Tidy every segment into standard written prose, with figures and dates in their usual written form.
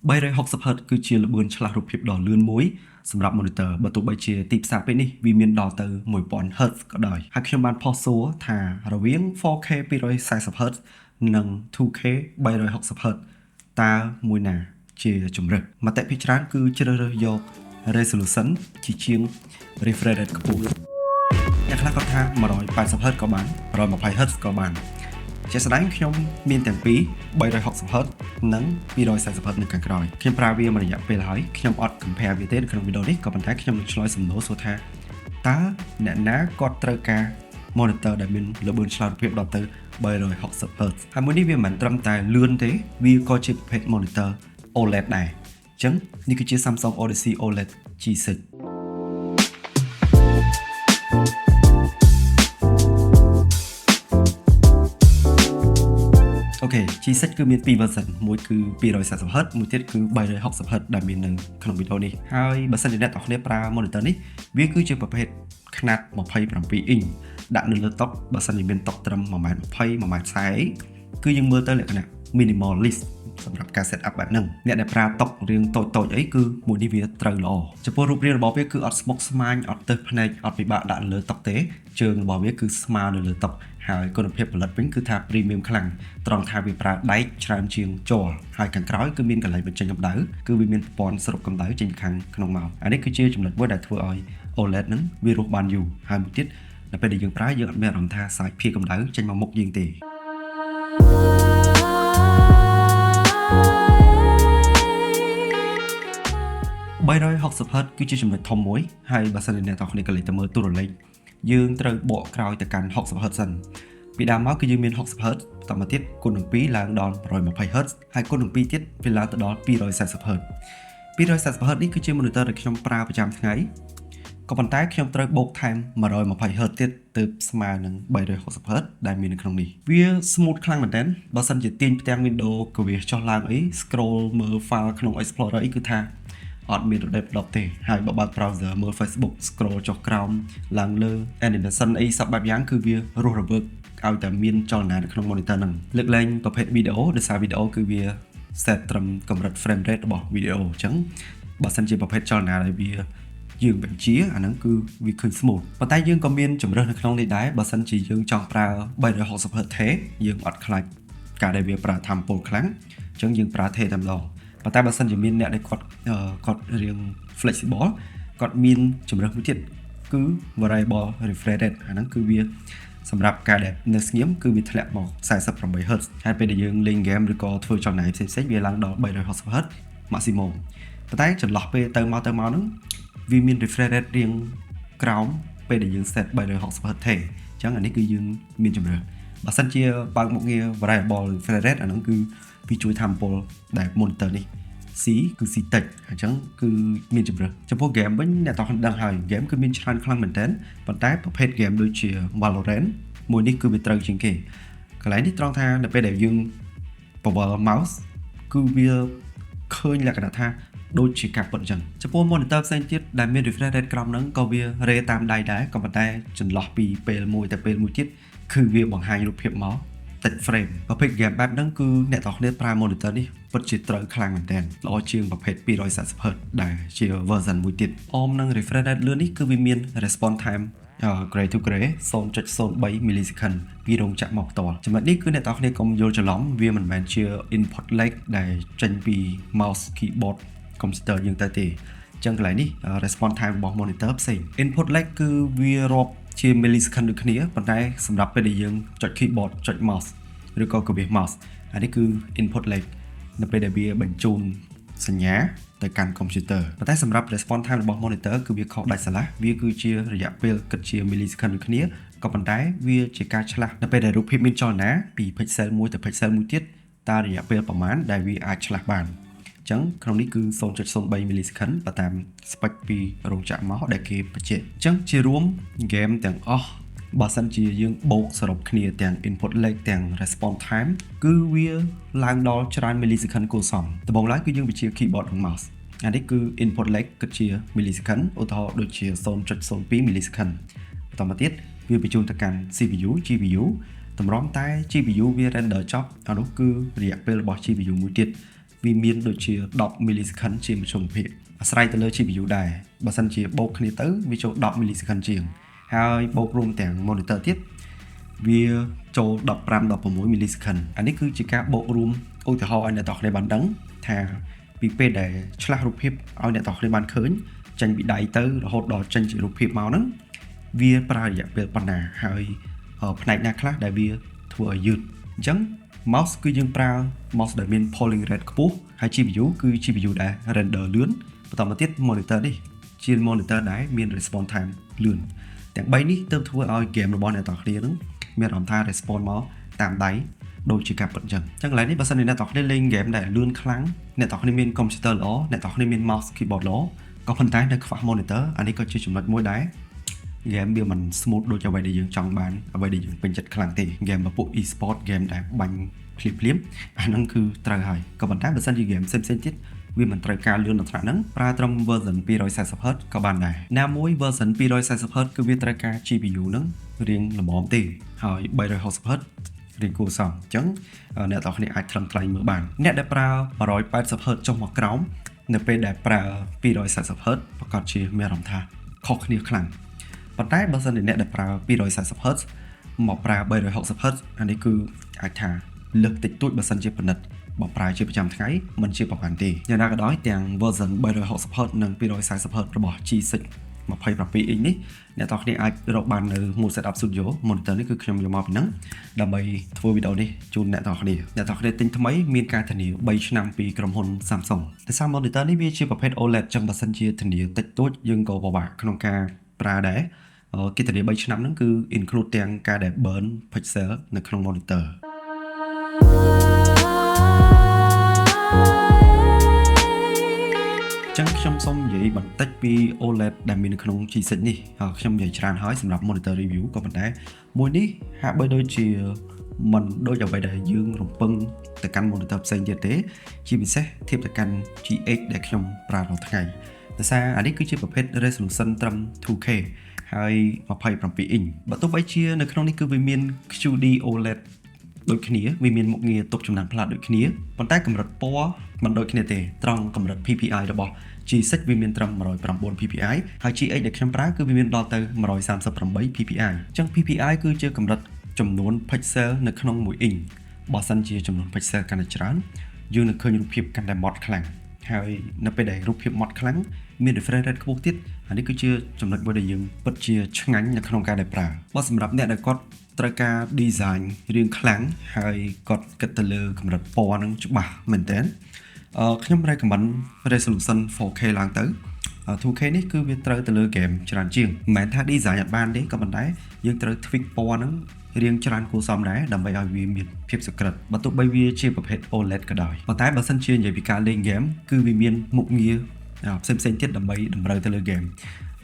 360Hz គឺជាល្បឿនឆ្លាស់រូបភាពដ៏លឿនមួយសម្រាប់ monitor បើទោះបីជាទីផ្សារពេលនេះវាមានដល់ទៅ 1000Hz ក៏ដោយហើយខ្ញុំបានផុសសួរថារវាង 4K 240Hz និង 2K 360Hz តើមួយណាជាជម្រើសមតិភាគច្រើនគឺជ្រើសរើសយក resolution ជាង refresh rate ខ្ពស់អ្នកខ្លះគាត់ថា 180Hz ក៏បាន 120Hz ក៏បានជាស្ដែងខ្ញុំមានទាំងពីរ 360Hz និង 240Hz នៅខាងក្រោយខ្ញុំប្រើវាមួយរយៈពេលហើយខ្ញុំអត់ compare វាទេនៅក្នុងវីដេអូនេះក៏ប៉ុន្តែខ្ញុំនឹងឆ្លើយសំណួរសួរថាតើអ្នកណាគាត់ត្រូវការ monitor ដែលមានល្បឿនឆ្លាតរូបភាពដល់ទៅ 360Hz ហើយមួយនេះវាមិនត្រឹមតែលឿនទេវាក៏ជាប្រភេទ monitor OLED ដែរអញ្ចឹងនេះគឺជា Samsung Odyssey OLED G6អូខេ G6 គឺមាន2 version មួយគឺ 240Hz មួយទៀតគឺ 360Hz ដែលមាននៅក្នុងវីដេអូនេះហើយបើសិនជាអ្នកទាំងគ្នាប្រើ monitor នេះវាគឺជាប្រភេទខ្នាត27 inch ដាក់នៅលើតុបើសិនជាមានតុត្រឹម 1m20 1m40 គឺយើងមើលទៅលក្ខណៈ minimalist សម្រាប់ការ set up បែបហ្នឹងអ្នកដែលប្រើតុរាងតូចអីគឺមួយនេះវាត្រូវល្អចំពោះរូបរាងរបស់វាគឺអត់ស្មុគស្មាញអត់ទើសភ្នែកអត់ពិបាកដាក់នៅលើតុទេជើងរបស់វាគឺស្មើនៅលើតុហើយគុណភាពផលិតវិញគឺថា premium ខ្លាំងត្រង់ថាវាប្រើដែកច្រើនជាងជ័រហើយខាងក្រោយគឺមានកន្លែងបញ្ចេញកម្ដៅគឺវាមានប្រព័ន្ធស្រូបកម្ដៅចេញពីខាងក្នុងមកអានេះគឺជាចំណុចមួយដែលធ្វើឲ្យ OLED ហ្នឹងវារស់បានយូរហើយមួយទៀតនៅពេលដែលយើងប្រើយើងអត់មានអារម្មណ៍ថាសាច់ភាយកម្ដៅចេញមកមុខយើងទេ360Hz គឺជាចំណុចធំមួយហើយបើសិនជាអ្នកទាំងគ្នាក៏លេចទៅមើលទូរលេខយើងត្រូវបកក្រោយទៅកាន់ 60Hz សិនពីដើមមកគឺយើងមាន 60Hz បន្តមកទៀតគុណនឹង2ឡើងដល់ 120Hz ហើយគុណនឹង2ទៀតវាឡើងទៅដល់ 240Hz 240Hz នេះគឺជា monitor ដែលខ្ញុំប្រើប្រចាំថ្ងៃក៏ប៉ុន្តែខ្ញុំត្រូវបូកថែម 120Hz ទៀតទើបស្មើនឹង 360Hz ដែលមាននៅក្នុងនេះវា smooth ខ្លាំងមែនទែនបើសិនជាទាញផ្ទាំង window ក៏វាចុះឡើងអី scroll មើល file ក្នុង Explorer អីគឺថាអត់មានរដូវដប់ទេហើយបើបើក browser មើល Facebook scroll ចុះក្រោមឡើងលើ animation អីសពបែបយ៉ាងគឺវារស់រវើកឲ្យតែមានចលនានៅក្នុង monitor ហ្នឹងលើកលែងប្រភេទ video ដោយសារ video គឺវា set ត្រឹមកម្រិត frame rate របស់ video អញ្ចឹងបើសិនជាប្រភេទចលនាដែលវាយើងបញ្ជាអាហ្នឹងគឺវាឃើញ smooth ប៉ុន្តែយើងក៏មានជម្រើសនៅក្នុងនេះដែរបើសិនជាយើងចង់ប្រើ 360Hz ថេយើងអត់ខ្លាចការដែលវាប្រើថាមពលខ្លាំងអញ្ចឹងយើងប្រើថេតែម្ដងប៉ុន្តែបើសិនជាមានអ្នកដែលគាត់រៀង flexible គាត់មានជម្រើសមួយទៀតគឺ variable refresh rate អាហ្នឹងគឺវាសម្រាប់ការដែលនៅស្ងៀមគឺវាធ្លាក់មក 48Hz ហើយពេលដែលយើងលេង game ឬក៏ធ្វើចលនាផ្សេងៗវាឡើងដល់ 360Hz maximum ប៉ុន្តែចន្លោះពេលទៅមកហ្នឹងវាមាន refresh rate រៀងក្រោមពេលដែលយើង set 360Hz ថេអញ្ចឹងអានេះគឺយើងមានជម្រើសបើសិនជាបើកមុខងារ variable refresh rate អាហ្នឹងគឺវាជួយថាមពលដែល monitor នេះC គឺ C តិចអញ្ចឹងគឺមានជម្រើសចំពោះ game វិញអ្នកទាំងដឹងហើយ game គឺមានច្រើនខ្លាំងមែនតើប៉ុន្តែប្រភេទ game ដូចជា Valorant មួយនេះគឺវាត្រូវជាងគេកន្លែងនេះត្រង់ថានៅពេលដែលយើងបវល់ mouse គឺវាឃើញលក្ខណៈថាដូចជាការពិតអញ្ចឹងចំពោះ monitor ផ្សេងទៀតដែលមាន refresh rate ក្រោមហ្នឹងក៏វារេតាមដៃដែរក៏ប៉ុន្តែចន្លោះពីពេលមួយទៅពេលមួយទៀតគឺវាបង្ហាញរូបភាពមកតិច frame ប្រភេទ game បែបហ្នឹងគឺអ្នកទាំងគ្នាប្រើ monitor នេះពិតជាត្រូវខ្លាំងមែនទែនល្អជាងប្រភេទ 240Hz ដែលជា version មួយទៀតអមនឹង refresh rate លឿននេះគឺវាមាន response time gray to gray 0.03 millisecond ពីរោងចក្រមកផ្ទាល់ចំណុចនេះគឺអ្នកទាំងគ្នាកុំយល់ច្រឡំវាមិនមែនជា input lag ដែលចេញពី mouse keyboard computer យើងទៅទេអញ្ចឹងកន្លែងនេះ response time របស់ monitor ផ្សេង input lag គឺវារាប់ជា millisecond ដូចគ្នាប៉ុន្តែសម្រាប់ពេលដែលយើងចុច keyboard ចុច mouse ឬក៏កវាស mouse អានេះគឺ input lag នៅពេលដែលវាបញ្ជូនសញ្ញាទៅកាន់ computer ប៉ុន្តែសម្រាប់ response time របស់ monitor គឺវាខុសដាច់ស្រឡះវាគឺជារយៈពេលគិតជា millisecond ដូចគ្នាក៏ប៉ុន្តែវាជាការឆ្លាស់នៅពេលដែលរូបភាពមានចលនាពី pixel មួយទៅ pixel មួយទៀតតើរយៈពេលប្រមាណដែលវាអាចឆ្លាស់បានអញ្ចឹងក្នុងនេះគឺ 0.03 millisecond បើតាម spec ពីរោងចក្រមកដែលគេបញ្ជាក់អញ្ចឹងជារួម game ទាំងអស់បើសិនជាយើងបូកសរុបគ្នាទាំង input lag ទាំង response time គឺវាឡើងដល់ច្រើន millisecond គួរសមដំបូងឡើយគឺយើងបញ្ជា keyboard និង mouse អានេះគឺ input lag គិតជា millisecond ឧទាហរណ៍ដូចជា 0.02 millisecond បន្តមកទៀតវាបញ្ជូនទៅកាន់ CPU GPU តម្រាំតែ GPU វា render ចប់អានោះគឺរយៈពេលរបស់ GPU មួយទៀត វាមានដូចជា10 millisecond ជាមធ្យមភាពអាស្រ័យទៅលើ GPU ដែរបើសិនជាបូកគ្នាទៅវាចូល10 millisecond ជាងហើយបូករួមទាំង monitor ទៀតវាចូល15-16 millisecond អានេះគឺជាការបូករួមឧទាហរណ៍ឲ្យអ្នកនរគ្នាបានដឹងថាពីពេលដែលឆ្លាស់រូបភាពឲ្យអ្នកនរគ្នាបានឃើញចេញពីដៃទៅរហូតដល់ចេញជារូបភាពមកហ្នឹងវាប្រើរយៈពេលប៉ុណ្ណាហើយផ្នែកណាខ្លះដែលវាធ្វើឲ្យយឺតអញ្ចឹង mouse គឺយើងប្រើ mouse ដែលមាន polling rate ខ្ពស់ហើយ GPU គឺ GPU ដែល render លឿនបន្តមកទៀត monitor នេះជា monitor ដែលមាន response time លឿនទាំង3នេះទើបធ្វើឲ្យ game របស់អ្នកនរគ្នានឹងមានអារម្មណ៍ថា response មកតាមដៃដូចជាការពិតអញ្ចឹងកន្លែងនេះបើសិនជាអ្នកនរគ្នាលេង game ដែលលឿនខ្លាំងអ្នកនរគ្នាមាន computer ល្អអ្នកនរគ្នាមាន mouse keyboard ល្អក៏ប៉ុន្តែនៅខ្វះ monitor អានេះក៏ជាចំណុចមួយដែរ game វាមិន smooth ដូចអ្វីដែលយើងចង់បានអ្វីដែលយើងពេញចិត្តខ្លាំងទេ game របស់ពួក e-sport game ដែលបាញ់ភ្លាមៗអាហ្នឹងគឺត្រូវហើយក៏ប៉ុន្តែបើសិនជា game ផ្សេងៗទៀតវាមិនត្រូវការលឿនដល់ថ្នាក់ហ្នឹងប្រើត្រឹម version 240Hz ក៏បានដែរណាមួយ version 240Hz គឺវាត្រូវការ GPU ហ្នឹងរៀងល្មមទេហើយ 360Hz រៀងគួរសមអញ្ចឹងអ្នកទាំងគ្នាអាចថ្លឹងថ្លែងមើលបានអ្នកដែលប្រើ 180Hz ចុះមកក្រោមនៅពេលដែលប្រើ 240Hz ប្រកាសជាមានអារម្មណ៍ថាខុសគ្នាខ្លាំងប៉ុន្តែបើសិនជាអ្នកដែលប្រើ 240Hz មកប្រើ 360Hz អានេះគឺអាចថាលើកតិចតួចបើសិនជាពិនិត្យបើប្រើជាប្រចាំថ្ងៃមិនជាប្រហែលទេយ៉ាងណាក៏ដោយទាំង version 360Hz និង 240Hz របស់ G6 27 inch នេះអ្នកទាំងគ្នាអាចរកបាននៅ Mood Setup Studio monitor នេះគឺខ្ញុំយកមកពីហ្នឹងដើម្បីធ្វើវីដេអូនេះជូនអ្នកទាំងគ្នាទិញថ្មីមានការធានា3ឆ្នាំពីក្រុមហ៊ុន Samsung តែសារ monitor នេះវាជាប្រភេទ OLED ចឹងបើសិនជាធានាតិចតួចយើងក៏ពិបាកក្នុងការប្រើដែរគេធានា3ឆ្នាំហ្នឹងគឺ include ទាំងការដែល burn pixel នៅក្នុង monitorចឹងខ្ញុំសូមនិយាយបន្តិចពី OLED ដែលមាននៅក្នុង G6 នេះខ្ញុំនិយាយច្រើនហើយសម្រាប់ monitor review ក៏ប៉ុន្តែមួយនេះហាក់បីដូចជាមិនដូចអ្វីដែលយើងរំពឹងទៅកាន់ monitor ផ្សេងទៀតទេជាពិសេសធៀបទៅកាន់ GX ដែលខ្ញុំប្រើរាល់ថ្ងៃដោយសារអានេះគឺជាប្រភេទ resolution ត្រឹម 2K ហើយ27 inch បើទោះបីជានៅក្នុងនេះគឺវាមាន QD OLED ដូចគ្នាវាមានមុខងារទុកចំណាំផ្លាតដូចគ្នាប៉ុន្តែកម្រិតពណ៌មិនដូចគ្នាទេត្រង់កម្រិត PPI របស់ G6 វាមានត្រឹម109 PPI ហើយ GX ដែលខ្ញុំប្រើគឺវាមានដល់ទៅ138 PPI អញ្ចឹង PPI គឺជាកម្រិតចំនួន pixel នៅក្នុង1 inch បើសិនជាចំនួន pixel កាន់តែច្រើនយើងនឹងឃើញរូបភាពកាន់តែម៉ត់ខ្លាំងហើយនៅពេលដែលរូបភាពម៉ត់ខ្លាំងមាន refresh rate ខ្ពស់ទៀតអានេះគឺជាចំណុចមួយដែលយើងពិតជាឆ្ងាញ់នៅក្នុងការដែលប្រើបើសម្រាប់អ្នកដែលគាត់ត្រូវការ design រៀងខ្លាំងហើយគាត់គិតទៅលើកម្រិតពណ៌នឹងច្បាស់មែនតើខ្ញុំ recommend resolution 4K ឡើងទៅ 2K នេះគឺវាត្រូវទៅលើ game ច្រើនជាងមិនមែនថា design អត់បានទេក៏ប៉ុន្តែយើងត្រូវ tweak ពណ៌ហ្នឹងរៀងច្រើនគួរសមដែរដើម្បីឲ្យវាមានភាពសក្រិតបើទោះបីវាជាប្រភេទ OLED ក៏ដោយប៉ុន្តែបើសិនជានិយាយពីការលេង game គឺវាមានមុខងារផ្សេងទៀតដើម្បីតម្រូវទៅលើ game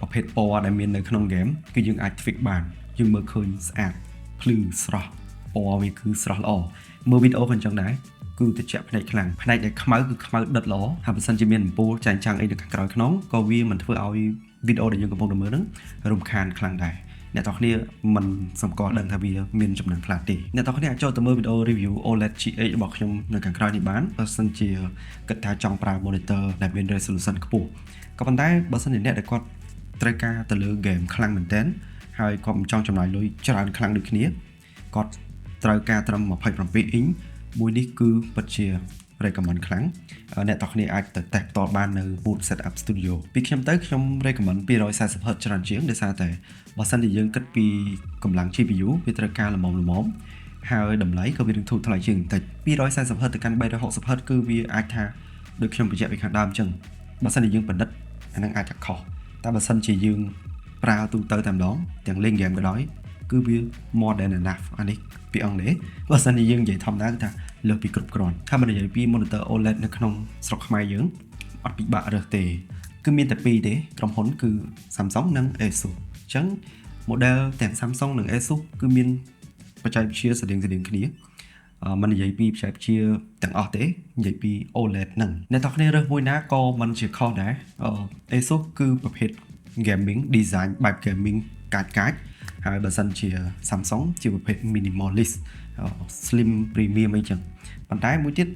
ប្រភេទពណ៌ដែលមាននៅក្នុង game គឺយើងអាច tweak បានយើងមើលឃើញស្អាតភ្លឺស្រស់ពណ៌វាគឺស្រស់ល្អមើលវីដេអូក៏អញ្ចឹងដែរគឺតិចភ្នែកខ្លាំងភ្នែកដែលខ្មៅគឺខ្មៅដិតល្អហើយបើសិនជាមានអំពូលចែងចាំងអីនៅខាងក្រោយខ្នងក៏វាមិនធ្វើឲ្យវីដេអូដែលយើងកំពុងតែមើលហ្នឹងរំខានខ្លាំងដែរអ្នកទាំងគ្នាមិនសម្គាល់ដឹងថាវាមានចំណុចខ្លះទេអ្នកទាំងគ្នាអាចចូលទៅមើលវីដេអូ review OLED GX របស់ខ្ញុំនៅខាងក្រោយនេះបានបើសិនជាគិតថាចង់ប្រើ monitor ដែលមាន resolution ខ្ពស់ក៏ប៉ុន្តែបើសិនជាអ្នកដែលគាត់ត្រូវការទៅលើ game ខ្លាំងមែនទែនហើយគាត់មិនចង់ចំណាយលុយច្រើនខ្លាំងដូចគ្នាគាត់ត្រូវការត្រឹម27 inch មួយនេះគឺពិតជា recommend ខ្លាំងអ្នកទាំងគ្នាអាចទៅតេស្តផ្ទាល់បាននៅ Mood Setup Studio ពីខ្ញុំទៅខ្ញុំ recommend 240Hz ច្រើនជាងដោយសារតែបើសិនជាយើងគិតពីកម្លាំង GPU វាត្រូវការល្មមហើយតម្លៃក៏វានឹងធូរថ្លៃជាងបន្តិច 240Hz ទៅកាន់ 360Hz គឺវាអាចថាដូចខ្ញុំបញ្ជាក់ពីខាងដើមអញ្ចឹងបើសិនជាយើងពិនិត្យអានឹងអាចថាខុសតែបើសិនជាយើងប្រើទូទៅតែម្ដងទាំងលេង game ក៏ដោយគឺវា more than enough អានេះពីអង់គ្លេសបើសិនជាយើងនិយាយធម្មតាគឺថាលើសពីគ្រប់គ្រាន់ถ้าមិននិយាយពី monitor OLED នៅក្នុងស្រុកខ្មែរយើងអត់ពិបាករើសទេគឺមានតែពីរទេក្រុមហ៊ុនគឺ Samsung និង Asus អញ្ចឹង model ទាំង Samsung និង Asus គឺមានបច្ចេកវិទ្យាស្តៀងគ្នាមិននិយាយពីបច្ចេកវិទ្យាទាំងអស់ទេនិយាយពី OLED ហ្នឹងអ្នកទាំងគ្នារើសមួយណាក៏មិនជាខុសដែរ Asus គឺប្រភេទ gaming design បែប gaming កាចហើយបើសិនជា Samsung ជាប្រភេទ minimalist slim premium អីចឹង ប៉ុន្តែមួយទៀត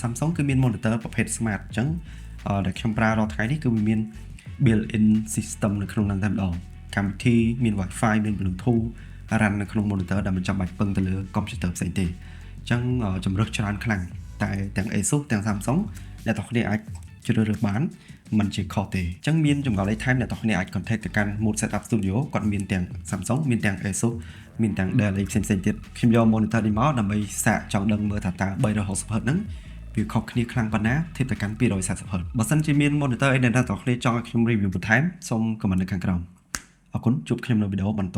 Samsung គឺមាន monitor ប្រភេទ smart អញ្ចឹងដែលខ្ញុំប្រើរាល់ថ្ងៃនេះគឺវាមាន built-in system នៅក្នុងហ្នឹងតែម្ដងកម្មវិធីមាន Wi-Fi មាន Bluetooth run នៅក្នុង monitor ដែលមិនចាំបាច់ពឹងទៅលើ computer ផ្សេងទេអញ្ចឹងជំរើសច្រើនខ្លាំងតែទាំង Asus ទាំង Samsung អ្នកទាំងគ្នាអាចជ្រើសរើសបានមិនជាខុសទេអញ្ចឹងមានចម្ងល់លេខថែមអ្នកទាំងគ្នាអាច contact ទៅកាន់ Mood Setup Studio គាត់មានទាំង Samsung មានទាំង Asus មានទាំង Dell ផ្សេងៗទៀតខ្ញុំយក monitor នេះមកដើម្បីសាកចង់ដឹងមើលថាតើ 360Hz ហ្នឹងវាខុសគ្នាខ្លាំងប៉ុណ្ណាធៀបទៅកាន់ 240Hz បើសិនជាមាន monitor អីដែលអ្នកទាំងគ្នាចង់ឲ្យខ្ញុំ review បន្ថែមសូម comment នៅខាងក្រោមអរគុណជួបខ្ញុំនៅវីដេអូបន្ត